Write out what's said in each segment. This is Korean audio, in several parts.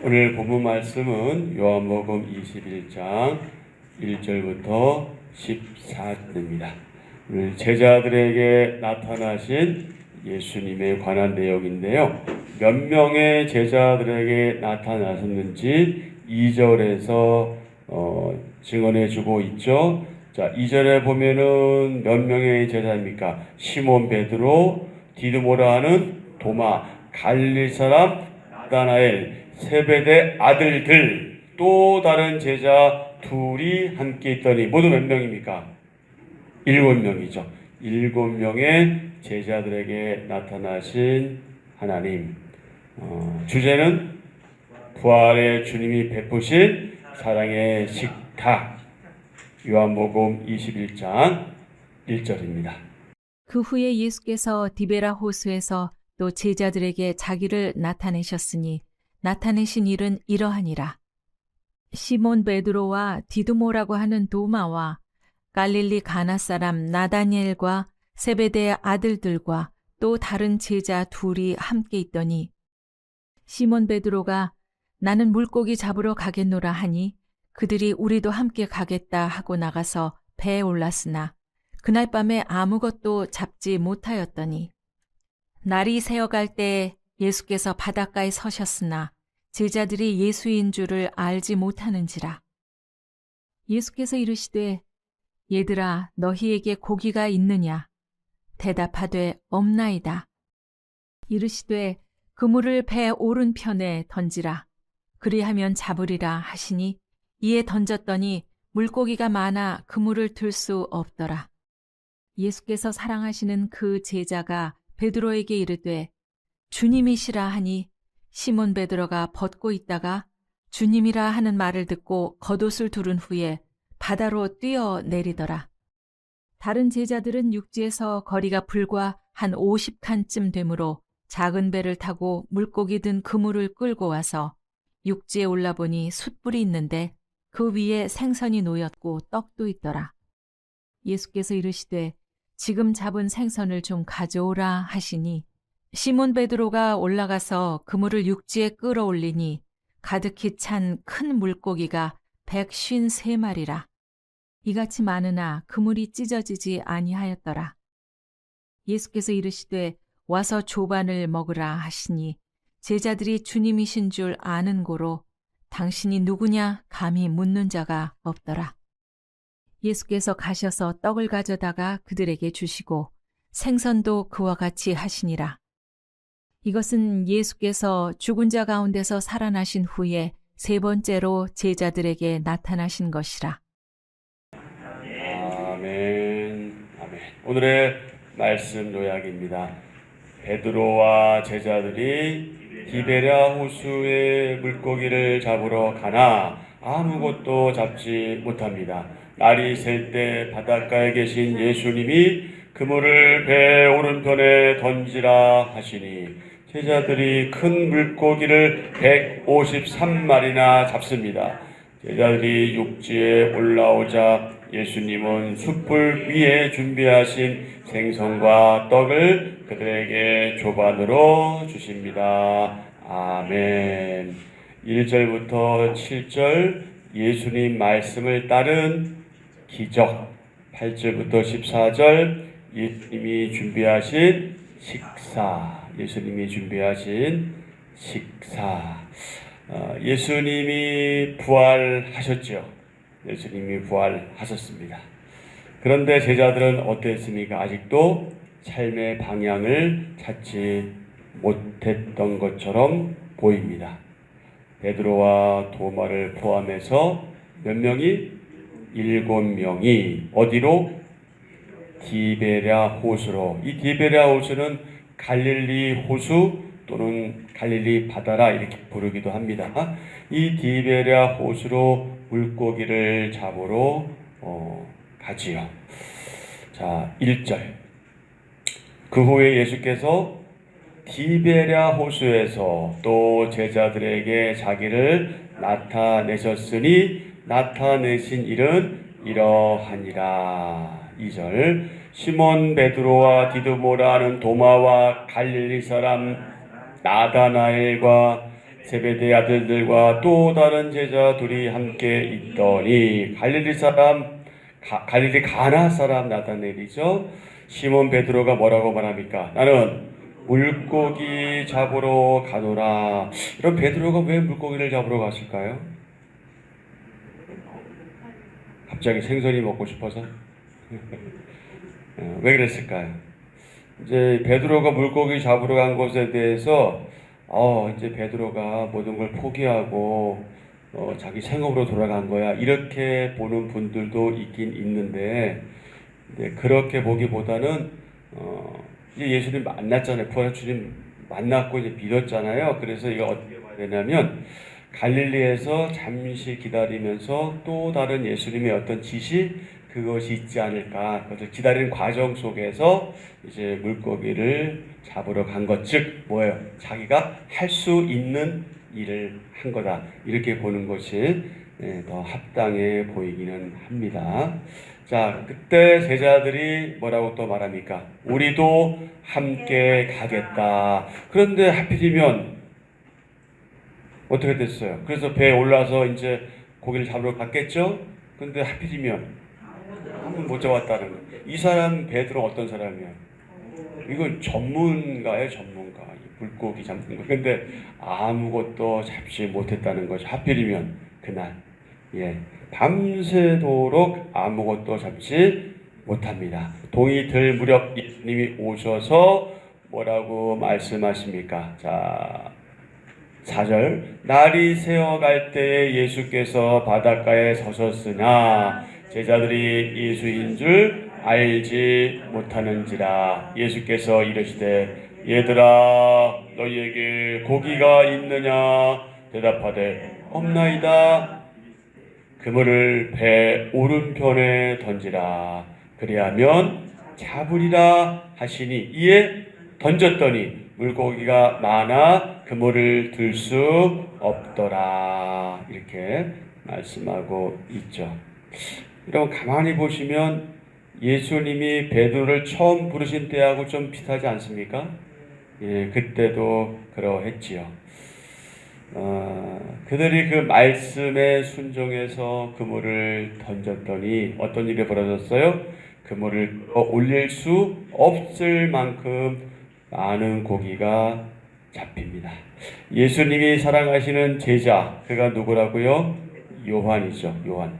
오늘 본문 말씀은 요한복음 21장 1절부터 14절입니다. 오늘 제자들에게 나타나신 예수님에 관한 내용인데요. 몇 명의 제자들에게 나타나셨는지 2절에서 증언해 주고 있죠. 자, 2절에 보면은 몇 명의 제자입니까? 시몬 베드로, 디드모라 하는 도마, 갈릴리 사람 나다나엘, 세베대 아들들, 또 다른 제자 둘이 함께 있더니 모두 몇 명입니까? 7명이죠. 7명의 제자들에게 나타나신 하나님. 주제는 부활의 주님이 베푸신 사랑의 식탁. 요한복음 21장 1절입니다. 그 후에 예수께서 디베라 호수에서 또 제자들에게 자기를 나타내셨으니 나타내신 일은 이러하니라. 시몬 베드로와 디두모라고 하는 도마와 갈릴리 가나 사람 나다니엘과 세베대의 아들들과 또 다른 제자 둘이 함께 있더니 시몬 베드로가 나는 물고기 잡으러 가겠노라 하니 그들이 우리도 함께 가겠다 하고 나가서 배에 올랐으나 그날 밤에 아무것도 잡지 못하였더니 날이 새어갈 때에 예수께서 바닷가에 서셨으나 제자들이 예수인 줄을 알지 못하는지라. 예수께서 이르시되 얘들아 너희에게 고기가 있느냐? 대답하되 없나이다. 이르시되 그물을 배 오른편에 던지라. 그리하면 잡으리라 하시니 이에 던졌더니 물고기가 많아 그물을 들 수 없더라. 예수께서 사랑하시는 그 제자가 베드로에게 이르되 주님이시라 하니 시몬 베드로가 벗고 있다가 주님이라 하는 말을 듣고 겉옷을 두른 후에 바다로 뛰어내리더라. 다른 제자들은 육지에서 거리가 불과 한 50칸쯤 되므로 작은 배를 타고 물고기 든 그물을 끌고 와서 육지에 올라보니 숯불이 있는데 그 위에 생선이 놓였고 떡도 있더라. 예수께서 이르시되 지금 잡은 생선을 좀 가져오라 하시니 시몬 베드로가 올라가서 그물을 육지에 끌어올리니 가득히 찬 큰 물고기가 153마리라. 이같이 많으나 그물이 찢어지지 아니하였더라. 예수께서 이르시되 와서 조반을 먹으라 하시니 제자들이 주님이신 줄 아는 고로 당신이 누구냐 감히 묻는 자가 없더라. 예수께서 가셔서 떡을 가져다가 그들에게 주시고 생선도 그와 같이 하시니라. 이것은 예수께서 죽은 자 가운데서 살아나신 후에 세 번째로 제자들에게 나타나신 것이라. 아멘. 아멘. 오늘의 말씀 요약입니다. 베드로와 제자들이 디베랴 호수에 물고기를 잡으러 가나 아무것도 잡지 못합니다. 날이 셀 때 바닷가에 계신 예수님이 그물을 배 오른편에 던지라 하시니 제자들이 큰 물고기를 153마리나 잡습니다. 제자들이 육지에 올라오자 예수님은 숯불 위에 준비하신 생선과 떡을 그들에게 조반으로 주십니다. 아멘. 1절부터 7절 예수님 말씀을 따른 기적, 8절부터 14절 예수님이 준비하신 식사, 예수님이 부활하셨죠. 예수님이 부활하셨습니다. 그런데 제자들은 어땠습니까? 아직도 삶의 방향을 찾지 못했던 것처럼 보입니다. 베드로와 도마를 포함해서 몇 명이? 7명이 어디로? 디베랴 호수로. 이 디베랴 호수는 갈릴리 호수 또는 갈릴리 바다라 이렇게 부르기도 합니다. 이 디베랴 호수로 물고기를 잡으러 가지요. 자, 1절. 그 후에 예수께서 디베랴 호수에서 또 제자들에게 자기를 나타내셨으니 나타내신 일은 이러하니라. 2절. 시몬 베드로와 디두모라 하는 도마와 갈릴리 사람 나다나엘과 세베대의 아들들과 또 다른 제자 둘이 함께 있더니 갈릴리 가나 사람 나다넬이죠. 시몬 베드로가 뭐라고 말합니까? 나는 물고기 잡으러 가노라. 그럼 베드로가 왜 물고기를 잡으러 갔을까요? 갑자기 생선이 먹고 싶어서? 왜 그랬을까요? 이제 베드로가 물고기 잡으러 간 것에 대해서 이제 베드로가 모든 걸 포기하고 자기 생업으로 돌아간 거야. 이렇게 보는 분들도 있긴 있는데 그렇게 보기보다는 이제 예수님 만났잖아요. 부활한 주님 만났고 이제 믿었잖아요. 그래서 이거 어떻게 봐야 되냐면 갈릴리에서 잠시 기다리면서 또 다른 예수님의 어떤 지시 그것이 있지 않을까. 그것을 기다리는 과정 속에서 이제 물고기를 잡으러 간 것, 즉 뭐예요? 자기가 할 수 있는 일을 한 거다. 이렇게 보는 것이 더 합당해 보이기는 합니다. 자, 그때 제자들이 뭐라고 또 말합니까? 우리도 함께 가겠다. 그런데 하필이면 어떻게 됐어요? 그래서 배에 올라서 이제 고기를 잡으러 갔겠죠? 근데 하필이면 한번 못 잡았다는 거예요. 이 사람 베드로 어떤 사람이야? 이건 전문가예요, 전문가. 물고기 잡는 거. 근데 아무것도 잡지 못했다는 거죠. 하필이면 그날. 밤새도록 아무것도 잡지 못합니다. 동이 들 무렵 예수님이 오셔서 뭐라고 말씀하십니까? 자, 4절. 날이 새어갈 때에 예수께서 바닷가에 서셨으나 제자들이 예수인 줄 알지 못하는지라. 예수께서 이르시되 얘들아 너희에게 고기가 있느냐 대답하되 없나이다. 그물을 배 오른편에 던지라. 그리하면 잡으리라 하시니 이에 던졌더니 물고기가 많아 그물을 들 수 없더라. 이렇게 말씀하고 있죠. 여러분 가만히 보시면 예수님이 베드로를 처음 부르신 때하고 좀 비슷하지 않습니까? 그때도 그러했지요. 그들이 그 말씀에 순종해서 그물을 던졌더니 어떤 일이 벌어졌어요? 그물을 올릴 수 없을 만큼 많은 고기가 잡힙니다. 예수님이 사랑하시는 제자, 그가 누구라고요? 요한이죠. 요한.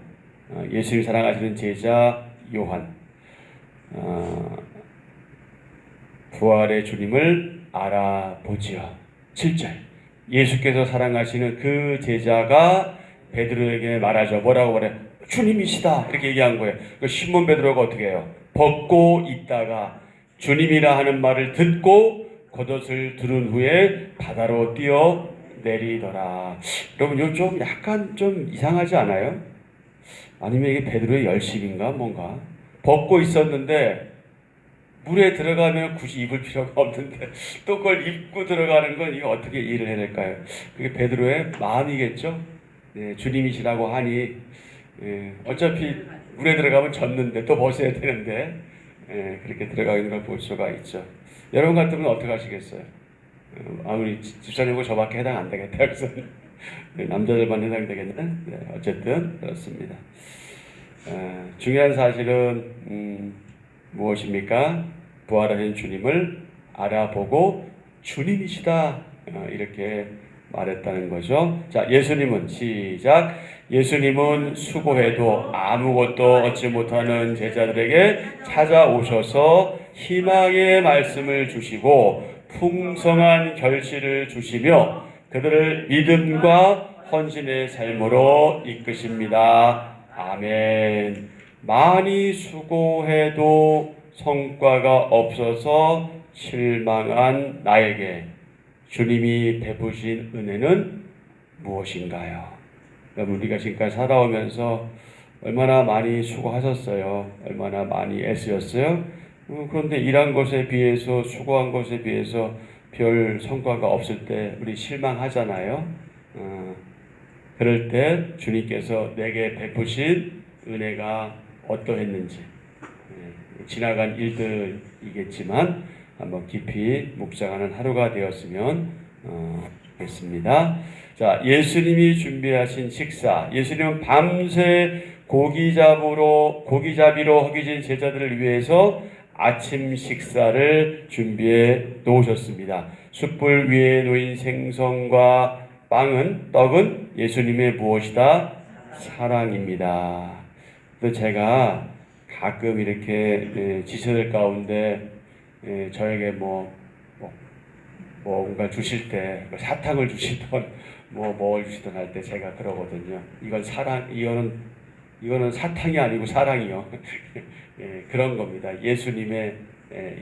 예수님이 사랑하시는 제자 요한. 부활의 주님을 알아보지요. 7절. 예수께서 사랑하시는 그 제자가 베드로에게 말하죠. 뭐라고 말해요? 주님이시다. 이렇게 얘기한 거예요. 시몬 베드로가 어떻게 해요? 벗고 있다가 주님이라 하는 말을 듣고 겉옷을 두른 후에 바다로 뛰어 내리더라. 여러분 이거 좀 약간 좀 이상하지 않아요? 아니면 이게 베드로의 열심인가 뭔가? 벗고 있었는데 물에 들어가면 굳이 입을 필요가 없는데 또 그걸 입고 들어가는 건 이거 어떻게 이해를 해야 될까요? 그게 베드로의 마음이겠죠? 주님이시라고 하니 어차피 물에 들어가면 젖는데 또 벗어야 되는데 그렇게 들어가 있는 걸 볼 수가 있죠. 여러분 같으면 어떻게 하시겠어요? 아무리 집사님하고 저밖에 해당 안 되겠다. 그래서 남자들만 해당되겠네. 어쨌든 그렇습니다. 중요한 사실은 무엇입니까? 부활하신 주님을 알아보고 주님이시다 이렇게 말했다는 거죠. 자, 예수님은 시작. 예수님은 수고해도 아무것도 얻지 못하는 제자들에게 찾아오셔서 희망의 말씀을 주시고 풍성한 결실을 주시며 그들을 믿음과 헌신의 삶으로 이끄십니다. 아멘. 많이 수고해도 성과가 없어서 실망한 나에게 주님이 베푸신 은혜는 무엇인가요? 우리가 지금까지 살아오면서 얼마나 많이 수고하셨어요? 얼마나 많이 애쓰셨어요? 그런데 일한 것에 비해서 수고한 것에 비해서 별 성과가 없을 때 우리 실망하잖아요. 그럴 때 주님께서 내게 베푸신 은혜가 어떠했는지 지나간 일들이겠지만 한번 깊이 묵상하는 하루가 되었으면 보겠습니다. 자, 예수님이 준비하신 식사. 예수님은 밤새 고기잡이로 허기진 제자들을 위해서 아침 식사를 준비해 놓으셨습니다. 숯불 위에 놓인 생선과 떡은 예수님의 무엇이다? 사랑입니다. 또 제가 가끔 이렇게 지체들 가운데 저에게 뭔가 주실 때 사탕을 주시던 뭘 주시던 할 때 제가 그러거든요. 이거는 사탕이 아니고 사랑이요. 그런 겁니다. 예수님의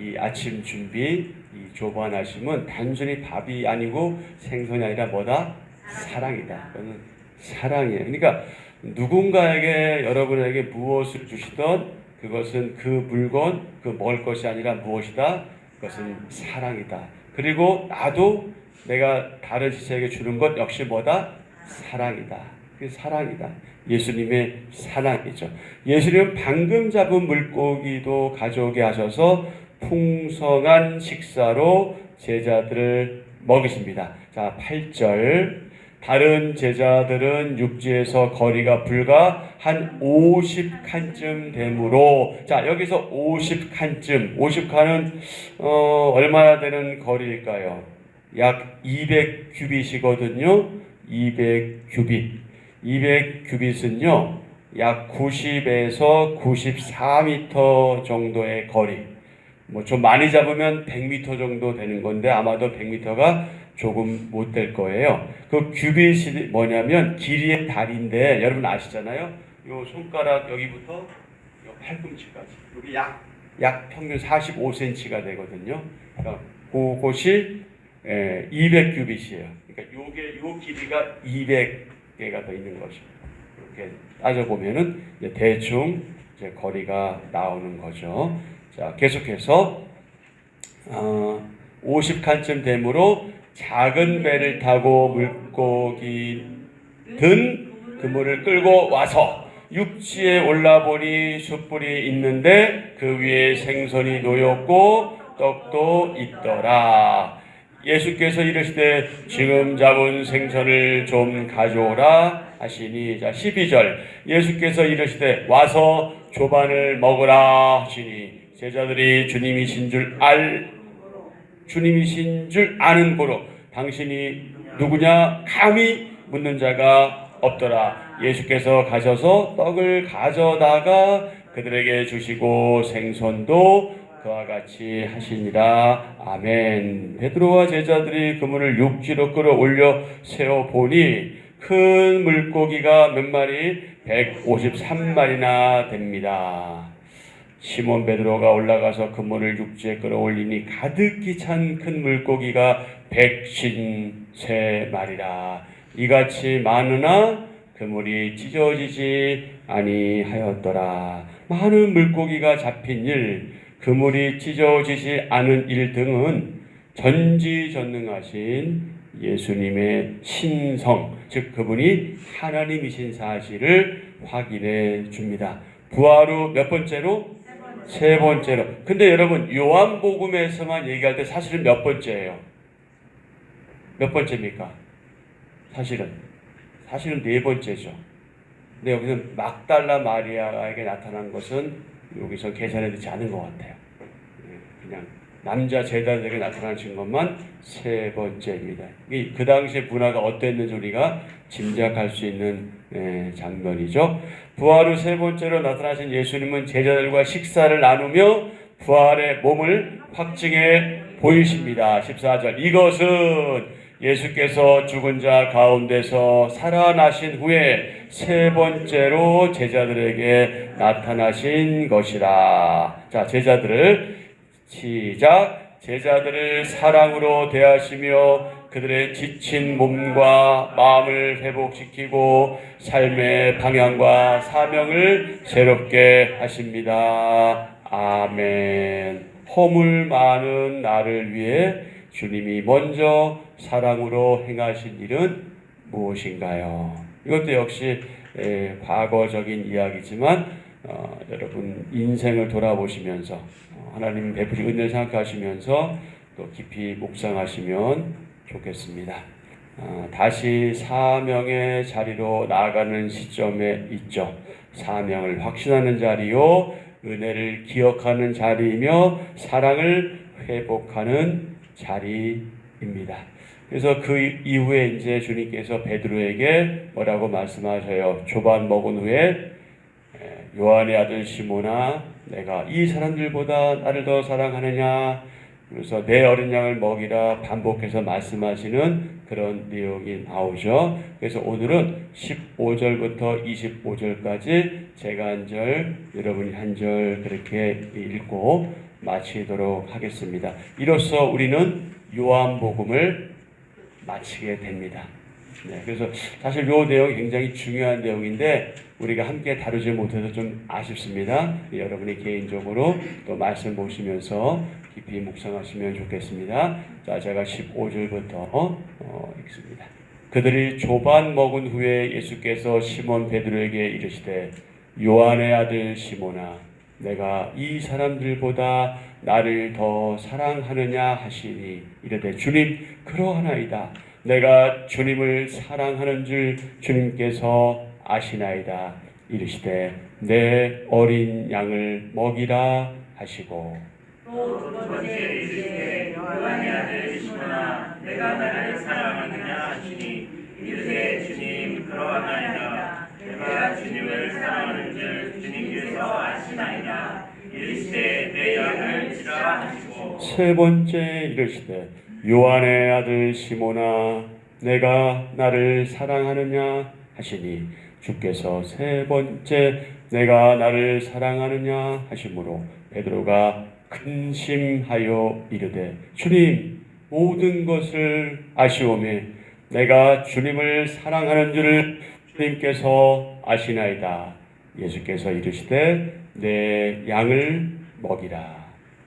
이 아침 준비, 이 조반하심은 단순히 밥이 아니고 생선이 아니라 뭐다? 사랑이다. 그거는 사랑이에요. 그러니까 누군가에게 여러분에게 무엇을 주시던 그것은 그 물건, 그 먹을 것이 아니라 무엇이다? 그것은 사랑이다. 그리고 나도 내가 다른 지체에게 주는 것 역시 뭐다? 사랑이다. 그 사랑이다. 예수님의 사랑이죠. 예수님은 방금 잡은 물고기도 가져오게 하셔서 풍성한 식사로 제자들을 먹이십니다. 자, 8절. 다른 제자들은 육지에서 거리가 불과 한 50칸쯤 되므로, 자, 여기서 50칸쯤, 50칸은 얼마나 되는 거리일까요? 약 200규빗이거든요. 200규빗. 200규빗은요, 약 90에서 94m 정도의 거리. 좀 많이 잡으면 100m 정도 되는 건데 아마도 100m가 조금 못 될 거예요. 그 규빗이 뭐냐면 길이의 다리인데 여러분 아시잖아요. 요 손가락 여기부터 요 팔꿈치까지. 여기 약 평균 45cm가 되거든요. 그러니까 그것이 200규빗이에요. 그러니까 요 길이가 200개가 더 있는 것입니다. 이렇게 따져보면은 대충 이제 거리가 나오는 거죠. 자, 계속해서 50칸쯤 되므로 작은 배를 타고 물고기 든 그물을 끌고 와서 육지에 올라보니 숯불이 있는데 그 위에 생선이 놓였고 떡도 있더라. 예수께서 이르시되 지금 잡은 생선을 좀 가져오라 하시니, 자 12절. 예수께서 이르시되 와서 조반을 먹으라 하시니 제자들이 주님이신 줄 아는 고로 당신이 누구냐 감히 묻는 자가 없더라. 예수께서 가셔서 떡을 가져다가 그들에게 주시고 생선도 그와 같이 하시니라. 아멘. 베드로와 제자들이 그물을 육지로 끌어올려 세워보니 큰 물고기가 몇 마리? 153마리나 됩니다. 시몬 베드로가 올라가서 그물을 육지에 끌어올리니 가득히 찬 큰 물고기가 153마리라. 이같이 많으나 그물이 찢어지지 아니하였더라. 많은 물고기가 잡힌 일, 그물이 찢어지지 않은 일 등은 전지전능하신 예수님의 신성, 즉 그분이 하나님이신 사실을 확인해 줍니다. 부활 후 몇 번째로? 세 번째로. 근데 여러분 요한복음에서만 얘기할 때 사실은 몇 번째예요? 몇 번째입니까? 사실은 네 번째죠. 근데 여기서 막달라 마리아에게 나타난 것은 여기서 계산해 되지 않은 것 같아요. 그냥 남자 제자들에게 나타나신 것만 세 번째입니다. 그 당시의 문화가 어땠는지 우리가 짐작할 수 있는 장면이죠. 부활 후 세 번째로 나타나신 예수님은 제자들과 식사를 나누며 부활의 몸을 확증해 보이십니다. 14절. 이것은 예수께서 죽은 자 가운데서 살아나신 후에 세 번째로 제자들에게 나타나신 것이라. 자, 제자들을 사랑으로 대하시며 그들의 지친 몸과 마음을 회복시키고 삶의 방향과 사명을 새롭게 하십니다. 아멘. 허물 많은 나를 위해 주님이 먼저 사랑으로 행하신 일은 무엇인가요? 이것도 역시 과거적인 이야기지만 여러분 인생을 돌아보시면서 하나님 베푸신 은혜를 생각하시면서 또 깊이 묵상하시면 좋겠습니다. 다시 사명의 자리로 나아가는 시점에 있죠. 사명을 확신하는 자리요, 은혜를 기억하는 자리이며 사랑을 회복하는 자리입니다. 그래서 그 이후에 이제 주님께서 베드로에게 뭐라고 말씀하셔요? 조반 먹은 후에 요한의 아들 시몬아, 내가 이 사람들보다 나를 더 사랑하느냐? 그래서 내 어린 양을 먹이라 반복해서 말씀하시는 그런 내용이 나오죠. 그래서 오늘은 15절부터 25절까지 제가 한 절, 여러분이 한 절 그렇게 읽고 마치도록 하겠습니다. 이로써 우리는 요한복음을 마치게 됩니다. 네, 그래서 사실 이 내용이 굉장히 중요한 내용인데 우리가 함께 다루지 못해서 좀 아쉽습니다. 여러분이 개인적으로 또 말씀 보시면서 깊이 묵상하시면 좋겠습니다. 자, 제가 15절부터 읽습니다. 그들이 조반 먹은 후에 예수께서 시몬 베드로에게 이르시되 요한의 아들 시몬아, 내가 이 사람들보다 나를 더 사랑하느냐 하시니 이르되 주님 그러하나이다. 내가 주님을 사랑하는 줄 주님께서 아시나이다. 이르시되 내 어린 양을 먹이라 하시고 또 두 번째 이르시되 요한의 아들 시몬아, 내가 나를 사랑하느냐 하시니 이르되 주님 그러하나이다. 내가 주님을 사랑하는 줄 주님께서 아시나이다. 이르시되 내 양을 지라 하시고 세 번째 이르시되 요한의 아들 시몬아, 내가 나를 사랑하느냐 하시니 주께서 세 번째 내가 나를 사랑하느냐 하심으로 베드로가 근심하여 이르되 주님 모든 것을 아시오매 내가 주님을 사랑하는 줄을 주님께서 아시나이다. 예수께서 이르시되 내 양을 먹이라.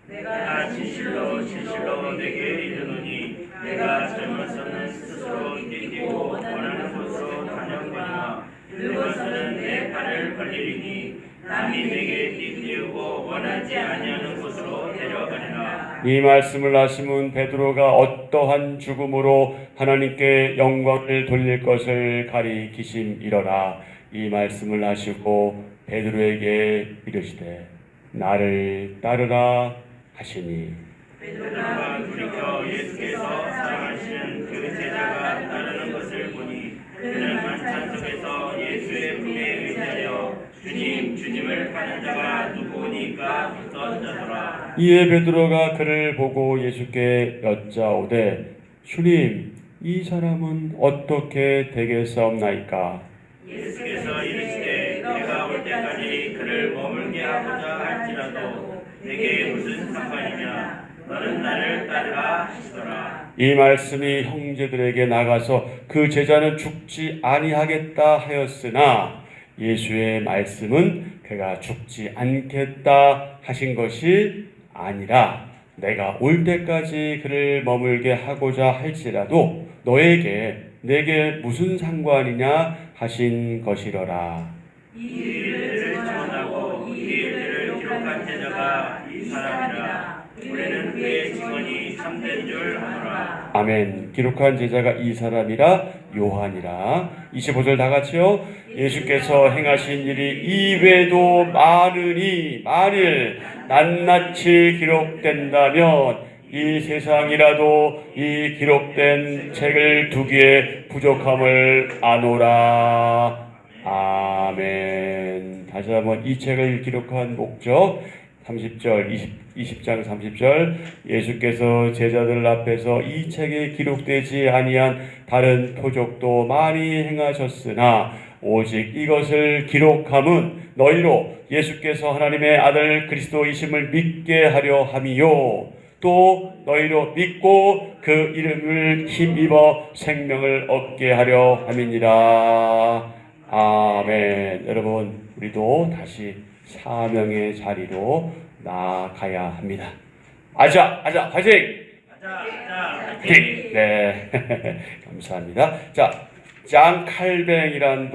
내가 진실로 진실로 내게 이르노니 내가 젊어서는 스스로 뛰고 원하는 곳으로 다녔거니와 늙어서는 내 발을 벌리리니 남이 내게 띄우고 원하지 아니하는 곳으로 데려가리라. 이 말씀을 하시면 베드로가 어떠한 죽음으로 하나님께 영광을 돌릴 것을 가리키심이러라. 이 말씀을 하시고 베드로에게 이르시되 나를 따르라 하시니 베드로가 돌이켜 예수께서 사랑하시는 그 제자가 따르는 것을 보니 그는 만찬 속에서 예수의 품에 의지하여 주님 주님을 파는 자가 누구니까 묻던자더라. 이에 베드로가 그를 보고 예수께 여짜오되 주님 이 사람은 어떻게 되겠사옵나이까? 예수께서 이르시되 내가 올 때까지 그를 머물게 하고자 할지라도 내게 무슨 상관이냐? 너는 나를 따르라 하시더라. 이 말씀이 형제들에게 나가서 그 제자는 죽지 아니하겠다 하였으나 예수의 말씀은 그가 죽지 않겠다 하신 것이 아니라 내가 올 때까지 그를 머물게 하고자 할지라도 내게 무슨 상관이냐 하신 것이러라. 이 일들을 증언하고 이 일들을 기록한 제자가 이 사람이라. 우리는 그의 증언이 참된 줄 아노라. 아멘. 기록한 제자가 이 사람이라 요한이라. 25절 다 같이요. 예수께서 행하신 일이 이외에도 많으니 만일 낱낱이 기록된다면 이 세상이라도 이 기록된 책을 두기에 부족함을 아노라. 아멘. 다시 한번 이 책을 기록한 목적 30절 20장 30절 예수께서 제자들 앞에서 이 책에 기록되지 아니한 다른 표적도 많이 행하셨으나 오직 이것을 기록함은 너희로 예수께서 하나님의 아들 그리스도이심을 믿게 하려 함이요 또 너희로 믿고 그 이름을 힘입어 생명을 얻게 하려 함이니라. 아멘. 여러분 우리도 다시 사명의 자리로 나아가야 합니다. 아자 화이팅! 화이팅! 네. 감사합니다. 자, 존 칼빈이란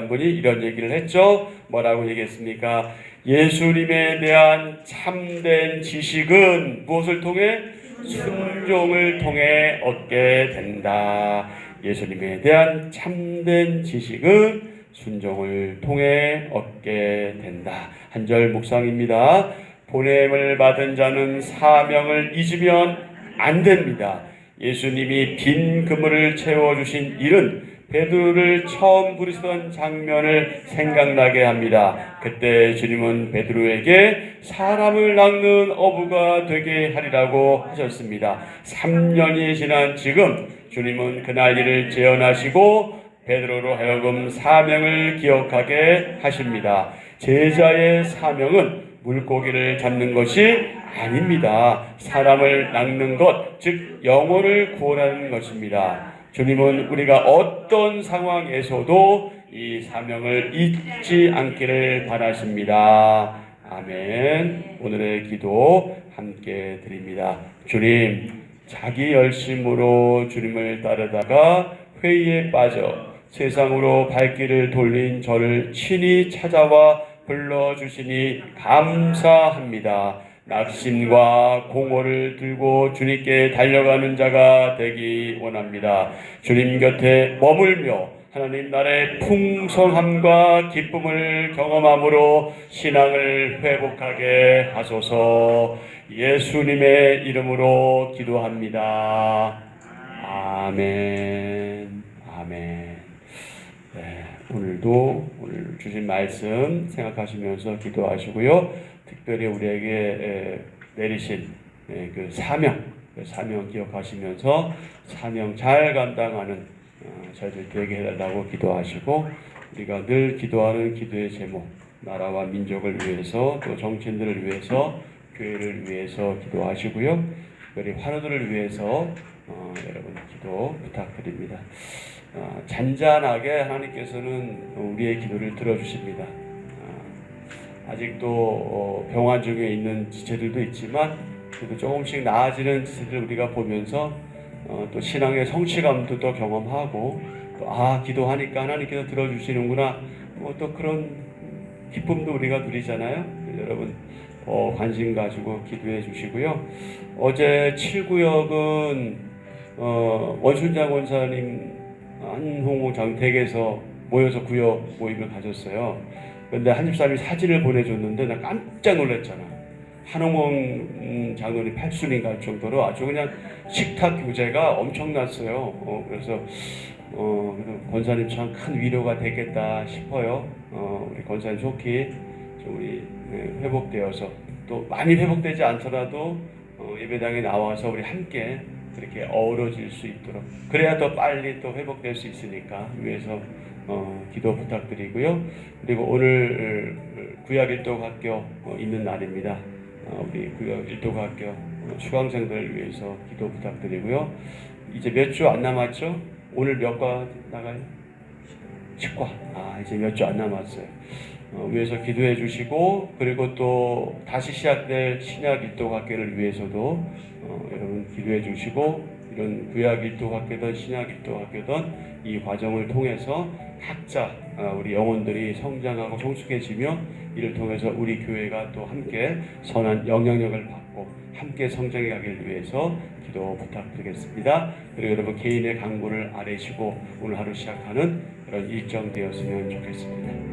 분이 이런 얘기를 했죠. 뭐라고 얘기했습니까? 예수님에 대한 참된 지식은 무엇을 통해? 순종을 통해 얻게 된다. 예수님에 대한 참된 지식은 순종을 통해 얻게 된다. 한 절 묵상입니다. 보냄을 받은 자는 사명을 잊으면 안 됩니다. 예수님이 빈 그물을 채워주신 일은 베드로를 처음 부르시던 장면을 생각나게 합니다. 그때 주님은 베드로에게 사람을 낚는 어부가 되게 하리라고 하셨습니다. 3년이 지난 지금 주님은 그날 일을 재현하시고 베드로로 하여금 사명을 기억하게 하십니다. 제자의 사명은 물고기를 잡는 것이 아닙니다. 사람을 낚는 것, 즉 영혼을 구원하는 것입니다. 주님은 우리가 어떤 상황에서도 이 사명을 잊지 않기를 바라십니다. 아멘. 오늘의 기도 함께 드립니다. 주님, 자기 열심으로 주님을 따르다가 회의에 빠져 세상으로 발길을 돌린 저를 친히 찾아와 불러주시니 감사합니다. 낙심과 공허를 들고 주님께 달려가는 자가 되기 원합니다. 주님 곁에 머물며 하나님 나라의 풍성함과 기쁨을 경험함으로 신앙을 회복하게 하소서. 예수님의 이름으로 기도합니다. 아멘. 아멘. 네, 오늘 주신 말씀 생각하시면서 기도하시고요. 특별히 우리에게 내리신 그 사명 기억하시면서 사명 잘 감당하는 저희들 되게 해달라고 기도하시고, 우리가 늘 기도하는 기도의 제목, 나라와 민족을 위해서 또 정치인들을 위해서 교회를 위해서 기도하시고요. 특별히 환우들을 위해서 여러분 기도 부탁드립니다. 잔잔하게 하나님께서는 우리의 기도를 들어주십니다. 아직도 병환 중에 있는 지체들도 있지만 그래도 조금씩 나아지는 지체들을 우리가 보면서 또 신앙의 성취감도 또 경험하고, 또 기도하니까 하나님께서 들어주시는구나, 또 그런 기쁨도 우리가 누리잖아요. 여러분 관심 가지고 기도해 주시고요. 어제 7구역은 원순장 원사님 한홍호 장택에서 모여서 구역 모임을 가졌어요. 근데 한 집사람이 사진을 보내줬는데 나 깜짝 놀랐잖아. 한홍원 장로님 8순인가 할 정도로 아주 그냥 식탁 교제가 엄청났어요. 그래서 권사님 참 큰 위로가 되겠다 싶어요. 우리 권사님 좋게 우리 회복되어서, 또 많이 회복되지 않더라도 예배당에 나와서 우리 함께 그렇게 어우러질 수 있도록, 그래야 더 빨리 또 회복될 수 있으니까 위해서 기도 부탁드리고요. 그리고 오늘 구약 일독학교 있는 날입니다. 우리 구약 일독학교 수강생들을 위해서 기도 부탁드리고요. 이제 몇 주 안 남았죠? 오늘 몇 과 나가요? 10과. 이제 몇 주 안 남았어요. 위해서 기도해 주시고, 그리고 또 다시 시작될 신약 일독학교를 위해서도 여러분 기도해 주시고, 이런 구약 일독학교든 신약 일독학교든 이 과정을 통해서 각자 우리 영혼들이 성장하고 성숙해지며, 이를 통해서 우리 교회가 또 함께 선한 영향력을 받고 함께 성장해 가길 위해서 기도 부탁드리겠습니다. 그리고 여러분 개인의 강구를 아뢰시고 오늘 하루 시작하는 그런 일정 되었으면 좋겠습니다.